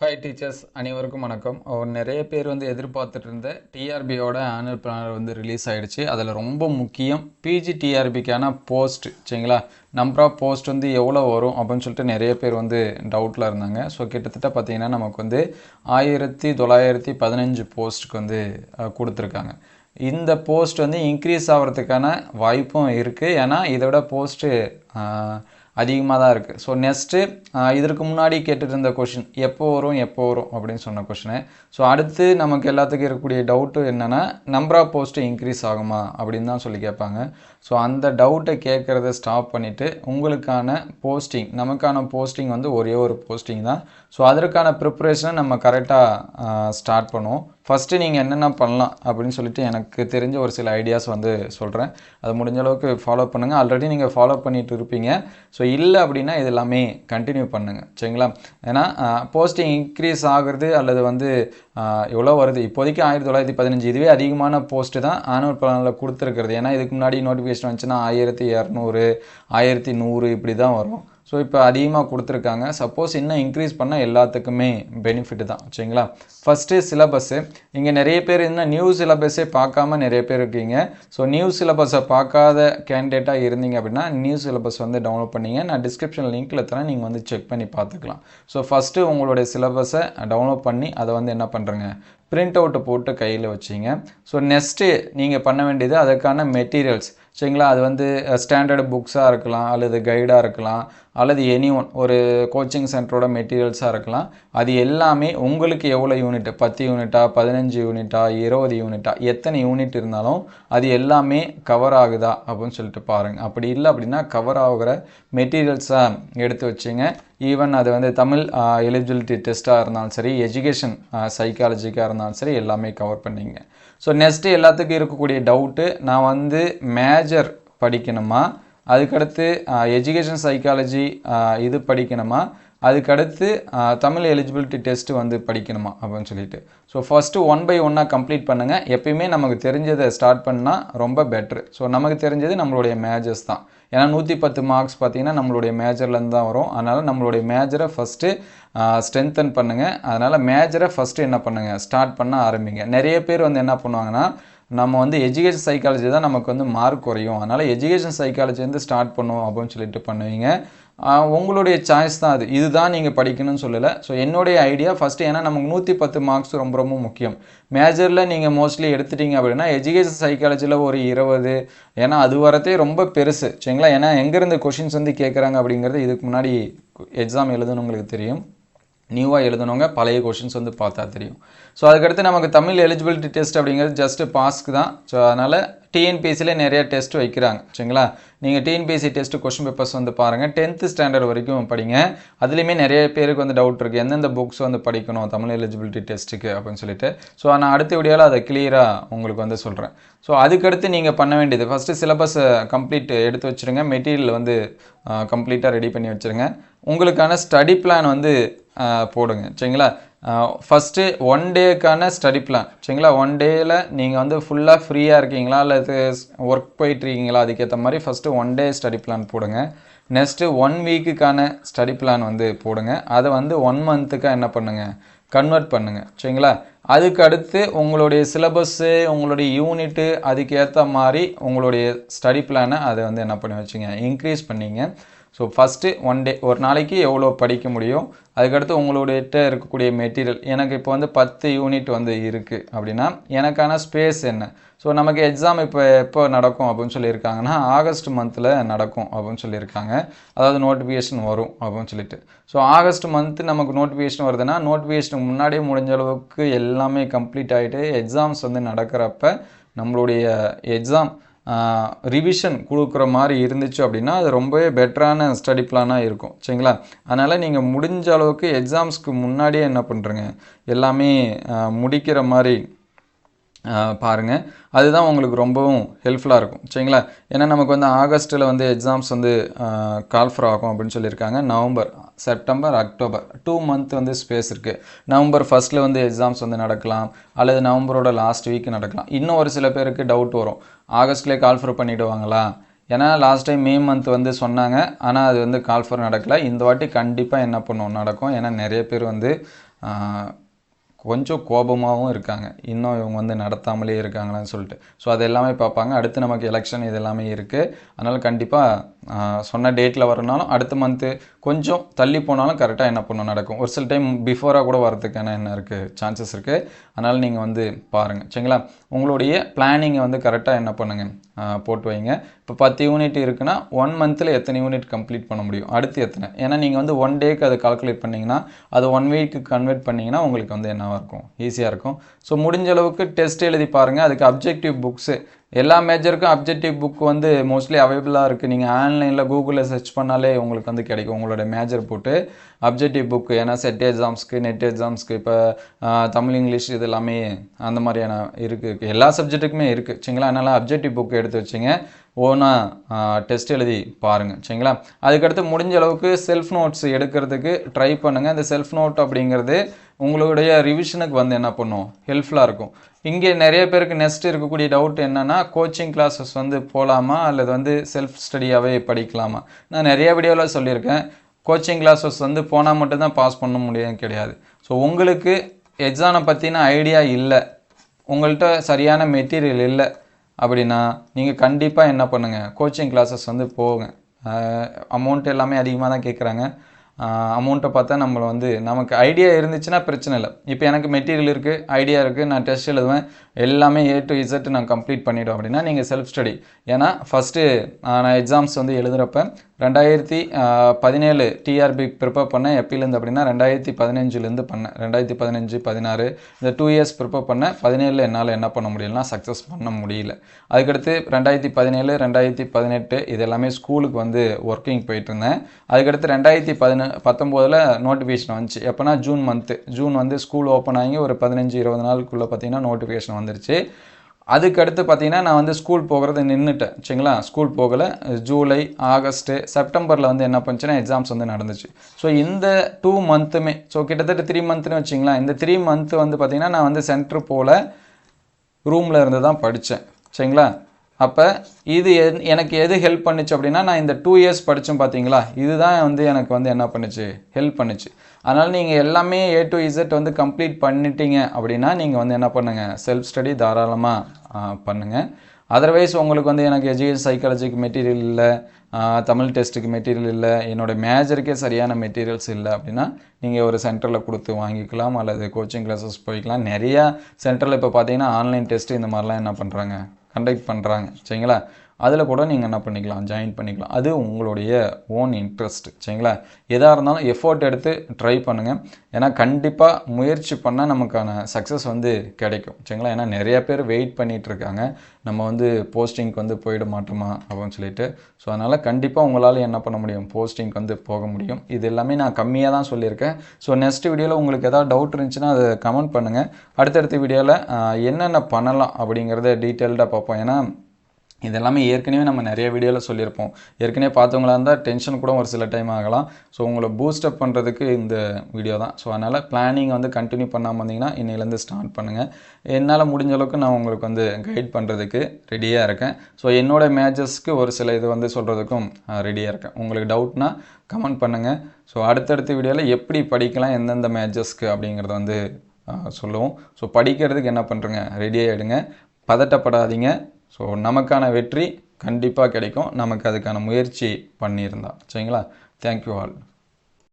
Hi teachers அனைவருக்கும் வணக்கம். நிறைய பேர் எதிர்பார்த்துட்டு இருந்த டிஆர்பியோட ஆனுவல் பிளானர் ரிலீஸ் ஆகிடுச்சு. அதில் ரொம்ப முக்கியம் பிஜி டிஆர்பிக்கான போஸ்ட் சரிங்களா. நம்பர் ஆஃப் போஸ்ட் எவ்வளோ வரும் அப்படின்னு சொல்லிட்டு நிறைய பேர் டவுட்டில் இருந்தாங்க. ஸோ கிட்டத்தட்ட பார்த்தீங்கன்னா நமக்கு 1915 போஸ்ட்டுக்கு கொடுத்துருக்காங்க. இந்த போஸ்ட் இன்க்ரீஸ் ஆகிறதுக்கான வாய்ப்பும் இருக்குது. ஏன்னா இதை விட போஸ்ட்டு அதிகமாக தான் இருக்குது. ஸோ நெக்ஸ்ட்டு இதற்கு முன்னாடி கேட்டுட்டு இருந்த கொஷின் எப்போ வரும் அப்படின்னு சொன்ன கொஷினு. ஸோ அடுத்து நமக்கு எல்லாத்துக்கும் இருக்கக்கூடிய டவுட்டு என்னென்னா நம்பர் ஆஃப் போஸ்ட்டு இன்க்ரீஸ் ஆகுமா அப்படின்னு தான் சொல்லி கேட்பாங்க. ஸோ அந்த டவுட்டை கேட்குறத ஸ்டாப் பண்ணிவிட்டு உங்களுக்கான போஸ்டிங் நமக்கான போஸ்டிங் ஒரே ஒரு போஸ்டிங் தான். ஸோ அதற்கான ப்ரிப்ரேஷனை நம்ம கரெக்டாக ஸ்டார்ட் பண்ணுவோம். ஃபஸ்ட்டு நீங்கள் என்னென்ன பண்ணலாம் அப்படின்னு சொல்லிட்டு எனக்கு தெரிஞ்ச ஒரு சில ஐடியாஸ் சொல்கிறேன். அது முடிஞ்ச அளவுக்கு ஃபாலோ பண்ணுங்கள். ஆல்ரெடி நீங்கள் ஃபாலோ பண்ணிட்டு இருப்பீங்க. ஸோ இல்லை அப்படின்னா இது எல்லாமே கண்டினியூ பண்ணுங்கள் சரிங்களா. ஏன்னா போஸ்டிங் இன்க்ரீஸ் ஆகுறது அல்லது எவ்வளோ வருது இப்போதைக்கு 1915 இதுவே அதிகமான போஸ்ட்டு தான் ஆனுவல் பிளானில் கொடுத்துருக்கிறது. ஏன்னா இதுக்கு முன்னாடி நோட்டிஃபிகேஷன் வந்துச்சுன்னா 1200 1100 இப்படி தான் வரும். ஸோ இப்போ அதிகமாக கொடுத்துருக்காங்க. சப்போஸ் இன்னும் இன்க்ரீஸ் பண்ணால் எல்லாத்துக்குமே பெனிஃபிட் தான் சரிங்களா. ஃபஸ்ட்டு சிலபஸ்ஸு இங்கே நிறைய பேர் இன்னும் நியூ சிலபஸே பார்க்காம நிறைய பேர் இருக்கீங்க. ஸோ நியூ சிலபஸை பார்க்காத கேண்டிடேட்டாக இருந்தீங்க அப்படின்னா நியூ சிலபஸ் டவுன்லோட் பண்ணிங்க. நான் டிஸ்கிரிப்ஷன் லிங்க்கில் தரேன், நீங்கள் செக் பண்ணி பார்த்துக்கலாம். ஸோ ஃபஸ்ட்டு உங்களுடைய சிலபஸை டவுன்லோட் பண்ணி அதை என்ன பண்ணுறேங்க பிரிண்ட் அவுட்டை போட்டு கையில் வச்சிங்க. ஸோ நெக்ஸ்ட்டு நீங்கள் பண்ண வேண்டியது அதுக்கான மெட்டீரியல்ஸ் சரிங்களா. அது ஸ்டாண்டர்டு புக்ஸாக இருக்கலாம், அல்லது கைடாக இருக்கலாம், அல்லது எனி ஒன் ஒரு கோச்சிங் சென்டரோட மெட்டீரியல்ஸாக இருக்கலாம். அது எல்லாமே உங்களுக்கு எவ்வளோ யூனிட் 10 யூனிட்டா 15 யூனிட்டா 20 யூனிட்டா எத்தனை யூனிட் இருந்தாலும் அது எல்லாமே கவர் ஆகுதா அப்படின்னு சொல்லிட்டு பாருங்கள். அப்படி இல்லை அப்படின்னா கவர் ஆகிற மெட்டீரியல்ஸாக எடுத்து வச்சுங்க. ஈவன் அது தமிழ் எலிஜிபிலிட்டி டெஸ்ட்டாக இருந்தாலும் சரி, எஜுகேஷன் சைக்காலஜிக்காக இருந்தாலும் சரி, எல்லாமே கவர் பண்ணிங்க. ஸோ நெக்ஸ்ட்டு எல்லாத்துக்கும் இருக்கக்கூடிய டவுட்டு நான் மேஜர் படிக்கணுமா, அதுக்கடுத்து எஜுகேஷன் சைக்காலஜி இது படிக்கணுமா, அதுக்கடுத்து தமிழ் எலிஜிபிலிட்டி டெஸ்ட்டு படிக்கணுமா அப்படின்னு சொல்லிட்டு. ஸோ ஃபஸ்ட்டு 1 by 1 கம்ப்ளீட் பண்ணுங்கள். எப்பயுமே நமக்கு தெரிஞ்சதை ஸ்டார்ட் பண்ணால் ரொம்ப பெட்ரு. ஸோ நமக்கு தெரிஞ்சது நம்மளுடைய மேஜர்ஸ் தான். ஏன்னா 110 மார்க்ஸ் பார்த்திங்கன்னா நம்மளுடைய மேஜர்லேருந்து தான் வரும். அதனால் நம்மளுடைய மேஜரை ஃபஸ்ட்டு ஸ்ட்ரென்தன் பண்ணுங்கள். அதனால் மேஜரை ஃபஸ்ட்டு என்ன பண்ணுங்கள் ஸ்டார்ட் பண்ண ஆரம்பிங்க. நிறைய பேர் என்ன பண்ணுவாங்கன்னா நம்ம எஜுகேஷன் சைக்காலஜி தான் நமக்கு மார்க் குறையும், அதனால் எஜுகேஷன் சைக்காலஜி ஸ்டார்ட் பண்ணுவோம் அப்படின்னு சொல்லிட்டு பண்ணுவீங்க. உங்களுடைய சாய்ஸ் தான் அது. இதுதான் நீங்கள் படிக்கணும்னு சொல்லலை. ஸோ என்னுடைய ஐடியா ஃபஸ்ட்டு, ஏன்னா நமக்கு 110 மார்க்ஸ் ரொம்ப ரொம்ப முக்கியம். மேஜரில் நீங்கள் மோஸ்ட்லி எடுத்துட்டீங்க அப்படின்னா எஜுகேஷன் சைக்காலஜியில் ஒரு 20, ஏன்னா அது வரதே ரொம்ப பெருசு சரிங்களா. ஏன்னா எங்கேருந்து கொஷின்ஸ் கேட்குறாங்க அப்படிங்கிறது இதுக்கு முன்னாடி எக்ஸாம் எழுதுன்னு உங்களுக்கு தெரியும். நியூவாக எழுதணுங்க பழைய கொஷின்ஸ் பார்த்தா தெரியும். ஸோ அதுக்கடுத்து நமக்கு தமிழ் எலிஜிபிலிட்டி டெஸ்ட் அப்படிங்கிறது ஜஸ்ட்டு பாஸ்க்கு தான். ஸோ அதனால் டிஎன்பிஎஸ்சியில் நிறைய டெஸ்ட் வைக்கிறாங்க சரிங்களா. நீங்கள் டிஎன்பிஎஸ்சி டெஸ்ட்டு கொஷின் பேப்பர்ஸ் பாருங்கள். 10th ஸ்டாண்டர்ட் வரைக்கும் படிங்க. அதுலேயுமே நிறைய பேருக்கு டவுட் இருக்குது எந்தெந்த புக்ஸ் படிக்கணும் தமிழ் எலிஜிபிலிட்டி டெஸ்ட்டுக்கு அப்படின்னு சொல்லிட்டு. ஸோ நான் அடுத்த வீடியோவில் அதை கிளியராக உங்களுக்கு சொல்கிறேன். ஸோ அதுக்கடுத்து நீங்கள் பண்ண வேண்டியது ஃபஸ்ட்டு சிலபஸை கம்ப்ளீட் எடுத்து வச்சுருங்க. மெட்டீரியல் கம்ப்ளீட்டாக ரெடி பண்ணி வச்சுருங்க. உங்களுக்கான ஸ்டடி பிளான் போடுங்க சரிங்களா. ஃபஸ்ட்டு 1 டேக்கான ஸ்டடி பிளான் சரிங்களா. 1 டேயில் நீங்கள் ஃபுல்லாக ஃப்ரீயாக இருக்கீங்களா அல்லது ஒர்க் போயிட்டுருக்கீங்களா, அதுக்கேற்ற மாதிரி ஃபஸ்ட்டு 1 டே ஸ்டடி பிளான் போடுங்க. நெக்ஸ்ட்டு 1 வீக்குக்கான ஸ்டடி பிளான் போடுங்க. அதை 1 மந்த்துக்காக என்ன பண்ணுங்கள் கன்வெர்ட் பண்ணுங்கள் சரிங்களா. அதுக்கு அடுத்து உங்களுடைய சிலபஸ்ஸு உங்களுடைய யூனிட்டு அதுக்கேற்ற மாதிரி உங்களுடைய ஸ்டடி பிளானை அதை என்ன பண்ணி வச்சுங்க இன்க்ரீஸ் பண்ணிங்க. ஸோ ஃபஸ்ட்டு 1 டே ஒரு நாளைக்கு எவ்வளோ படிக்க முடியும், அதுக்கடுத்து உங்களுடைய இருக்கக்கூடிய மெட்டீரியல் எனக்கு இப்போ 10 யூனிட் இருக்குது அப்படின்னா எனக்கான ஸ்பேஸ் என்ன. ஸோ நமக்கு எக்ஸாம் இப்போ எப்போ நடக்கும் அப்படின்னு சொல்லியிருக்காங்கன்னா ஆகஸ்ட் மந்தில் நடக்கும் அப்படின்னு சொல்லியிருக்காங்க. அதாவது நோட்டிஃபிகேஷன் வரும் அப்படின்னு சொல்லிட்டு. ஸோ ஆகஸ்ட் மந்த்து நமக்கு நோட்டிஃபிகேஷன் வருதுன்னா நோட்டிஃபிகேஷனுக்கு முன்னாடியே முடிஞ்ச அளவுக்கு எல்லாமே கம்ப்ளீட் ஆகிட்டு எக்ஸாம்ஸ் நடக்கிறப்ப நம்மளுடைய எக்ஸாம் ரிவிஷன் கொடுக்குற மாதிரி இருந்துச்சு அப்படின்னா அது ரொம்பவே பெட்டரான ஸ்டடி பிளானாக இருக்கும் சரிங்களா. அதனால் நீங்கள் முடிஞ்ச அளவுக்கு எக்ஸாம்ஸ்க்கு முன்னாடியே என்ன பண்ணுறங்க எல்லாமே முடிக்கிற மாதிரி பாருங்கள். அதுதான் உங்களுக்கு ரொம்பவும் ஹெல்ப்ஃபுல்லாக இருக்கும் சரிங்களா. ஏன்னா நமக்கு ஆகஸ்ட்டில் எக்ஸாம்ஸ் கால்ஃபர் ஆகும் அப்படின்னு சொல்லியிருக்காங்க. November, September, October 2 month space இருக்குது. நவம்பர் ஃபஸ்ட்டில் எக்ஸாம்ஸ் நடக்கலாம், அல்லது நவம்பரோட லாஸ்ட் வீக் நடக்கலாம். இன்னும் ஒரு சில பேருக்கு டவுட் வரும், ஆகஸ்ட்லேயே கால்ஃபர் பண்ணிவிடுவாங்களா, ஏன்னா லாஸ்ட் டைம் மே மந்த் சொன்னாங்க, ஆனால் அது கால்ஃபர் நடக்கலை. இந்த வாட்டி கண்டிப்பாக என்ன பண்ணுவோம் நடக்கும். ஏன்னா நிறைய பேர் கொஞ்சம் கோபமாகவும் இருக்காங்க, இன்னும் இவங்க வந்து நடத்தாமலே இருக்காங்களான்னு சொல்லிட்டு. ஸோ அது எல்லாமே பார்ப்பாங்க. அடுத்து நமக்கு எலெக்ஷன் இது எல்லாமே இருக்குது. அதனால் கண்டிப்பாக சொன்ன டேட்டில் வரனாலும் அடுத்த மந்த்து கொஞ்சம் தள்ளி போனாலும் கரெக்டாக என்ன பண்ணணும் நடக்கும். ஒரு சில டைம் பிஃபோராக கூட வரதுக்கான என்ன இருக்குது, சான்சஸ் இருக்குது. அதனால் நீங்கள் வந்து பாருங்கள் சரிங்களா. உங்களுடைய பிளானிங்கை வந்து கரெக்டாக என்ன பண்ணுங்கள், போட்டு வைங்க. இப்போ 10 யூனிட் இருக்குன்னா 1 மந்தில் எத்தனை யூனிட் கம்ப்ளீட் பண்ண முடியும், அடுத்து எத்தனை. ஏன்னா நீங்கள் வந்து 1 டேக்கு அதை கால்குலேட் பண்ணிங்கன்னா அது 1 வீக்கு கன்வெர்ட் பண்ணிங்கன்னா உங்களுக்கு வந்து என்னவாக இருக்கும், ஈஸியாக இருக்கும். ஸோ முடிஞ்ச அளவுக்கு டெஸ்ட் எழுதி பாருங்கள். அதுக்கு அப்ஜெக்டிவ் புக்ஸு எல்லா மேஜருக்கும் அப்ஜெக்டிவ் புக் வந்து மோஸ்ட்லி அவைலபிளாக இருக்குது. நீங்கள் ஆன்லைனில் கூகுளில் சர்ச் பண்ணாலே உங்களுக்கு வந்து கிடைக்கும். உங்களோட மேஜர் போட்டு அப்ஜெக்டிவ் புக்கு, ஏன்னா செட் எக்ஸாம்ஸ்க்கு நெட் எக்ஸாம்ஸ்க்கு இப்போ தமிழ் இங்கிலீஷ் இது எல்லாமே அந்த மாதிரியான இருக்குது, எல்லா சப்ஜெக்ட்டுக்குமே இருக்குது சரிங்களா. அதனால் அப்ஜெக்டிவ் புக் எடுத்து வச்சுங்க, ஓனாக டெஸ்ட் எழுதி பாருங்கள் சரிங்களா. அதுக்கடுத்து முடிஞ்ச அளவுக்கு செல்ஃப் நோட்ஸ் எடுக்கிறதுக்கு ட்ரை பண்ணுங்கள். இந்த செல்ஃப் நோட் அப்படிங்கிறது உங்களுடைய ரிவிஷனுக்கு வந்து என்ன பண்ணும், ஹெல்ப்ஃபுல்லாக இருக்கும். இங்கே நிறைய பேருக்கு நெக்ஸ்ட் இருக்கக்கூடிய டவுட் என்னென்னா, கோச்சிங் கிளாஸஸ் வந்து போகலாமா அல்லது வந்து செல்ஃப் ஸ்டடியாகவே படிக்கலாமா. நான் நிறைய வீடியோவில் சொல்லியிருக்கேன், கோச்சிங் கிளாஸஸ் வந்து போனால் மட்டும்தான் பாஸ் பண்ண முடியும் கிடையாது. ஸோ உங்களுக்கு எக்ஸாமை பற்றின ஐடியா இல்லை, உங்கள்கிட்ட சரியான மெட்டீரியல் இல்லை அப்படின்னா நீங்கள் கண்டிப்பாக என்ன பண்ணுங்கள், கோச்சிங் கிளாஸஸ் வந்து போங்க. அமௌண்ட் எல்லாமே அதிகமாக தான் கேட்குறாங்க. அமௌண்ட்டை பார்த்தா நம்மளை வந்து நமக்கு ஐடியா இருந்துச்சுன்னா பிரச்சனை இல்லை. இப்போ எனக்கு மெட்டீரியல் இருக்குது, ஐடியா இருக்குது, நான் டெஸ்ட் எழுதுவேன், எல்லாமே A to Z நான் கம்ப்ளீட் பண்ணிவிடும் அப்படின்னா நீங்கள் செல்ஃப் ஸ்டடி. ஏன்னா ஃபஸ்ட்டு நான் எக்ஸாம்ஸ் வந்து எழுதுகிறப்ப 2017 டிஆர்பி ப்ரிப்பேர் பண்ணேன். எப்போலேருந்து அப்படின்னா 2015 பண்ணேன். 2015, 16 இந்த 2 இயர்ஸ் ப்ரிப்பேர் பண்ணேன். 17 என்னால் என்ன பண்ண முடியலன்னா சக்ஸஸ் பண்ண முடியல. அதுக்கடுத்து 2017, 2018 இது எல்லாமே ஸ்கூலுக்கு வந்து ஒர்க்கிங் போயிட்டு இருந்தேன். அதுக்கடுத்து 2019 நோட்டிஃபிகேஷன் வந்துச்சு. எப்போனா ஜூன் வந்து ஸ்கூல் ஓப்பன் ஆகி ஒரு 15-20 நாளுக்குள்ளே பார்த்தீங்கன்னா நோட்டிஃபிகேஷன் வந்துருச்சு. அதுக்கடுத்து பார்த்தீங்கன்னா நான் வந்து ஸ்கூல் போகிறத நின்றுட்டேன் சரிங்களா. ஸ்கூல் போகலை. ஜூலை, ஆகஸ்ட்டு, செப்டம்பரில் வந்து என்ன பண்ணுச்சுன்னா எக்ஸாம்ஸ் வந்து நடந்துச்சு. ஸோ இந்த 2 மந்த்துமே, ஸோ கிட்டத்தட்ட 3 மந்த்னு வச்சிங்களா. இந்த 3 மந்த்து வந்து பார்த்திங்கன்னா நான் வந்து சென்டர் போல் ரூமில் இருந்து தான் படித்தேன் சரிங்களா. அப்போ இது எனக்கு எது ஹெல்ப் பண்ணுச்சு அப்படின்னா, நான் இந்த 2 இயர்ஸ் படித்தேன் பார்த்தீங்களா, இதுதான் வந்து எனக்கு வந்து என்ன பண்ணுச்சு, ஹெல்ப் பண்ணுச்சு. அதனால் நீங்கள் எல்லாமே A to Z வந்து கம்ப்ளீட் பண்ணிட்டீங்க அப்படின்னா நீங்கள் வந்து என்ன பண்ணுங்கள், செல்ஃப் ஸ்டடி தாராளமாக பண்ணுங்கள். அதர்வைஸ் உங்களுக்கு வந்து எனக்கு எஜுகேஷன் சைக்காலஜிக்கு மெட்டீரியல் இல்லை, தமிழ் டெஸ்ட்டுக்கு மெட்டீரியல் இல்லை, என்னோடய மேஜருக்கே சரியான மெட்டீரியல்ஸ் இல்லை அப்படின்னா நீங்கள் ஒரு சென்டரில் கொடுத்து வாங்கிக்கலாம் அல்லது கோச்சிங் கிளாஸஸ் போய்க்கலாம். நிறையா சென்டரில் இப்போ பார்த்தீங்கன்னா ஆன்லைன் டெஸ்ட்டு இந்த மாதிரிலாம் என்ன பண்ணுறாங்க, கண்டக்ட் பண்ணுறாங்க சரிங்களா. அதில் கூட நீங்கள் என்ன பண்ணிக்கலாம், ஜாயின் பண்ணிக்கலாம். அது உங்களுடைய ஓன் இன்ட்ரெஸ்ட் சரிங்களா. எதாக இருந்தாலும் எஃபோர்ட் எடுத்து ட்ரை பண்ணுங்கள். ஏன்னா கண்டிப்பாக முயற்சி பண்ணால் நமக்கான சக்ஸஸ் வந்து கிடைக்கும் சரிங்களா. ஏன்னா நிறைய பேர் வெயிட் பண்ணிகிட்டு இருக்காங்க, நம்ம வந்து போஸ்டிங்க்கு வந்து போயிட மாட்டோமா அப்படின்னு சொல்லிட்டு. ஸோ அதனால் கண்டிப்பாக உங்களால் என்ன பண்ண முடியும், போஸ்டிங்க்கு வந்து போக முடியும். இது எல்லாமே நான் கம்மியாக தான் சொல்லியிருக்கேன். ஸோ நெக்ஸ்ட் வீடியோவில் உங்களுக்கு எதாவது டவுட் இருந்துச்சுன்னா அதை கமெண்ட் பண்ணுங்கள். அடுத்தடுத்த வீடியோவில் என்னென்ன பண்ணலாம் அப்படிங்கிறத டீட்டெயில்டாக பார்ப்போம். ஏன்னா இதெல்லாமே ஏற்கனவே நம்ம நிறைய வீடியோவில் சொல்லியிருப்போம். ஏற்கனவே பார்த்தவங்களா இருந்தால் டென்ஷன் கூட ஒரு சில டைம் ஆகலாம். ஸோ உங்களை பூஸ்டப் பண்ணுறதுக்கு இந்த வீடியோ தான். ஸோ அதனால் பிளானிங் வந்து கண்டினியூ பண்ணாமல் இருந்தீங்கன்னா இன்னையிலேருந்து ஸ்டார்ட் பண்ணுங்கள். என்னால் முடிஞ்ச அளவுக்கு நான் உங்களுக்கு வந்து கைட் பண்ணுறதுக்கு ரெடியாக இருக்கேன். ஸோ என்னோடய மேஜர்ஸ்க்கு ஒரு சில இது வந்து சொல்கிறதுக்கும் ரெடியாக இருக்கேன். உங்களுக்கு டவுட்னா கமெண்ட் பண்ணுங்கள். ஸோ அடுத்தடுத்த வீடியோவில் எப்படி படிக்கலாம், எந்தெந்த மேஜர்ஸ்க்கு அப்படிங்கிறத வந்து சொல்லுவோம். ஸோ படிக்கிறதுக்கு என்ன பண்ணுறேங்க, ரெடியாக எடுங்க, பதட்டப்படாதீங்க. ஸோ நமக்கான வெற்றி கண்டிப்பாக கிடைக்கும், நமக்கு அதுக்கான முயற்சி பண்ணியிருந்தா சரிங்களா. Thank you all.